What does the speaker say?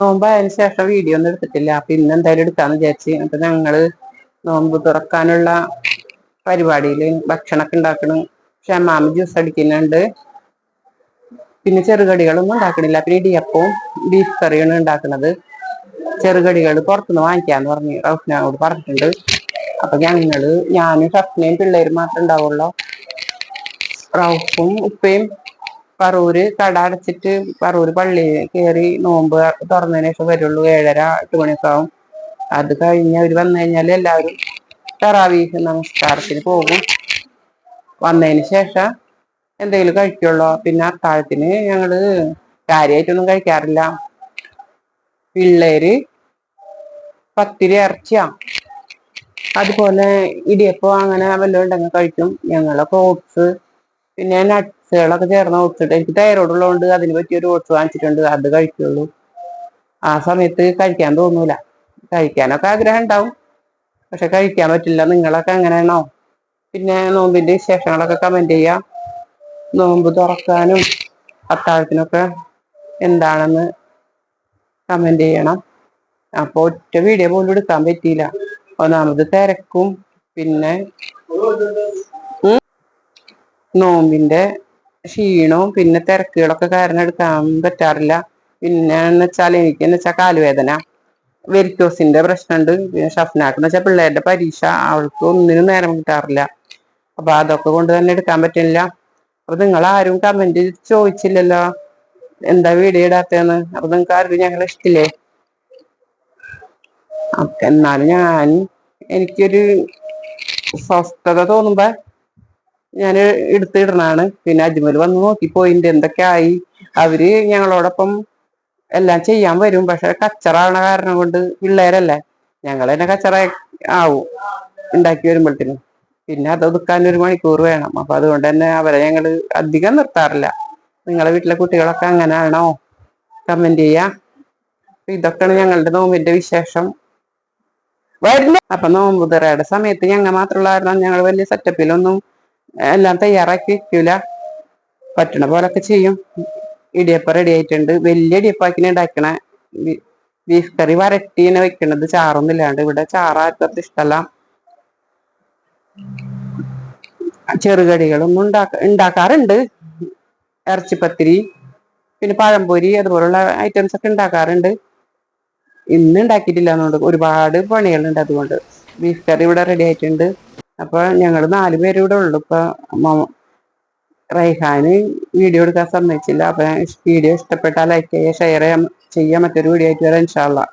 നോമ്പ് അതിന് ശേഷം വീഡിയോ ഒന്നും എടുത്തിട്ടില്ല. അപ്പൊ ഇന്ന് എന്തായാലും എടുക്കാന്ന് വിചാരിച്ച്. അപ്പൊ ഞങ്ങള് നോമ്പ് തുറക്കാനുള്ള പരിപാടിയില് ഭക്ഷണൊക്കെ ഉണ്ടാക്കണ്. ഷമാമ് ജ്യൂസ് അടിക്കുന്നുണ്ട്. പിന്നെ ചെറുകടികളൊന്നും ഉണ്ടാക്കണില്ല. പിന്നെ ഇടിയപ്പവും ബീഫ് കറിയാണ് ഉണ്ടാക്കുന്നത്. ചെറുകടികൾ പുറത്തുനിന്ന് വാങ്ങിക്കാന്ന് പറഞ്ഞ് റൗഫിനോട് പറഞ്ഞിട്ടുണ്ട്. അപ്പൊ ഞാനും ഷഫ്നയും പിള്ളേരും മാത്രമേ ഉണ്ടാവുള്ളൂ. റൗഫും ഉപ്പയും പറൂര് കട അടച്ചിട്ട് പറൂര് പള്ളിയിൽ കയറി നോമ്പ് തുറന്നതിന് ശേഷം വരുള്ളൂ. 7:30 8 മണിയൊക്കെ ആവും. അത് കഴിഞ്ഞ് അവര് വന്നു കഴിഞ്ഞാല് എല്ലാവരും തറാവീഹ് നമസ്കാരത്തിന് പോകും. വന്നതിന് ശേഷം എന്തെങ്കിലും കഴിക്കുള്ളൂ. പിന്നെ അത്താഴത്തിന് ഞങ്ങള് കാര്യമായിട്ടൊന്നും കഴിക്കാറില്ല. പിള്ളേര് പത്തിരി ഇറച്ചിയാ അതുപോലെ ഇടിയപ്പം അങ്ങനെ വല്ലതും ഉണ്ടെങ്കിൽ കഴിക്കും. ഞങ്ങളൊക്കെ ഓട്സ് പിന്നെ നട്ട്സുകളൊക്കെ ചേർന്ന ഓട്സ്. എനിക്ക് തൈറോയ്ഡ് ഉള്ളതുകൊണ്ട് അതിന് പറ്റിയൊരു ഓട്സ് വാങ്ങിച്ചിട്ടുണ്ട്. അത് കഴിക്കുള്ളൂ. ആ സമയത്ത് കഴിക്കാൻ തോന്നൂല. കഴിക്കാനൊക്കെ ആഗ്രഹം ഉണ്ടാവും, പക്ഷെ കഴിക്കാൻ പറ്റില്ല. നിങ്ങളൊക്കെ എങ്ങനെയാണോ? പിന്നെ നോമ്പിന്റെ വിശേഷങ്ങളൊക്കെ കമന്റ് ചെയ്യാം. നോമ്പ് തുറക്കാനും അത്താഴത്തിനൊക്കെ എന്താണെന്ന് കമന്റ് ചെയ്യണം. അപ്പൊ ഒറ്റ വീഡിയോ പോലും എടുക്കാൻ പറ്റിയില്ല. ഒന്നാമത് തിരക്കും, പിന്നെ നോമ്പിന്റെ ക്ഷീണവും പിന്നെ തിരക്കുകളൊക്കെ കാരണം എടുക്കാൻ പറ്റാറില്ല. പിന്നെന്ന് വെച്ചാൽ എനിക്കെന്ന് വെച്ചാൽ കാലുവേദന, വെരിക്കോസിന്റെ പ്രശ്നമുണ്ട്. പിന്നെ ഷഫ്നാക്ക്ന്ന് വെച്ചാൽ പിള്ളേരുടെ പരീക്ഷ, അവൾക്ക് ഒന്നിനും നേരം കിട്ടാറില്ല. അപ്പൊ അതൊക്കെ കൊണ്ട് തന്നെ എടുക്കാൻ പറ്റില്ല. അപ്പൊ നിങ്ങൾ ആരും കമന്റ് ചോദിച്ചില്ലല്ലോ എന്താ വീഡിയോ ഇടാത്തന്ന്. അപ്പൊ നിങ്ങൾക്ക് ആർക്കും ഞങ്ങളെ ഇഷ്ടില്ലേ? എന്നാലും എനിക്കൊരു സ്വസ്ഥത തോന്നുമ്പോ ഞാന് എടുത്തിടണാണ്. പിന്നെ അജ്മൽ വന്ന് നോക്കിപ്പോയിണ്ട് എന്തൊക്കെ ആയി. അവര് ഞങ്ങളോടൊപ്പം എല്ലാം ചെയ്യാൻ വരും. പക്ഷെ കച്ചറ ആവണ കാരണം കൊണ്ട് പിള്ളേരല്ലേ, ഞങ്ങൾ തന്നെ കച്ചറ ആവും ഉണ്ടാക്കി വരുമ്പോഴത്തേനും. പിന്നെ അത് ഒതുക്കാൻ 1 മണിക്കൂർ വേണം. അപ്പൊ അതുകൊണ്ട് തന്നെ അവരെ ഞങ്ങള് അധികം നിർത്താറില്ല. നിങ്ങളെ വീട്ടിലെ കുട്ടികളൊക്കെ അങ്ങനെയാണോ? കമന്റ് ചെയ്യാ. ഇതൊക്കെയാണ് ഞങ്ങളുടെ നോമ്പിന്റെ വിശേഷം. അപ്പൊ നോമ്പുതുറയുടെ സമയത്ത് ഞങ്ങൾ മാത്രമുള്ള കാരണം ഞങ്ങൾ വലിയ സെറ്റപ്പിലൊന്നും എല്ലാം തയ്യാറാക്കി വെക്കൂല. പറ്റണ പോലൊക്കെ ചെയ്യും. ഇടിയപ്പം റെഡി ആയിട്ടുണ്ട്. വലിയ ഇടിയപ്പാക്കിനെ ഉണ്ടാക്കണേ. ബീഫ് കറി വരട്ടിയാണ് വെക്കണത്, ചാറൊന്നും ഇല്ലാണ്ട്. ഇവിടെ ചാറ് ആർക്കും ഇഷ്ടമല്ല. ചെറുകടികളൊന്നും ഉണ്ടാക്കാറുണ്ട്. ഇറച്ചിപ്പത്തിരി പിന്നെ പഴംപൊരി അതുപോലുള്ള ഐറ്റംസ് ഒക്കെ ഉണ്ടാക്കാറുണ്ട്. ഇന്ന് ഉണ്ടാക്കിയിട്ടില്ലന്നുകൊണ്ട് ഒരുപാട് പണികളുണ്ട്. അതുകൊണ്ട് ബീഫ് കറി ഇവിടെ റെഡി ആയിട്ടുണ്ട്. അപ്പൊ ഞങ്ങള് 4 പേര് ഇവിടെ ഉള്ളു. ഇപ്പൊ റൈഹാന് വീഡിയോ എടുക്കാൻ സമ്മതിച്ചില്ല. അപ്പൊ വീഡിയോ ഇഷ്ടപ്പെട്ടാൽ ലൈക്ക് ചെയ്യുക, ഷെയർ ചെയ്യാൻ. മറ്റൊരു വീഡിയോ ആയിട്ട് വരാം ഇൻഷാ അള്ളാ.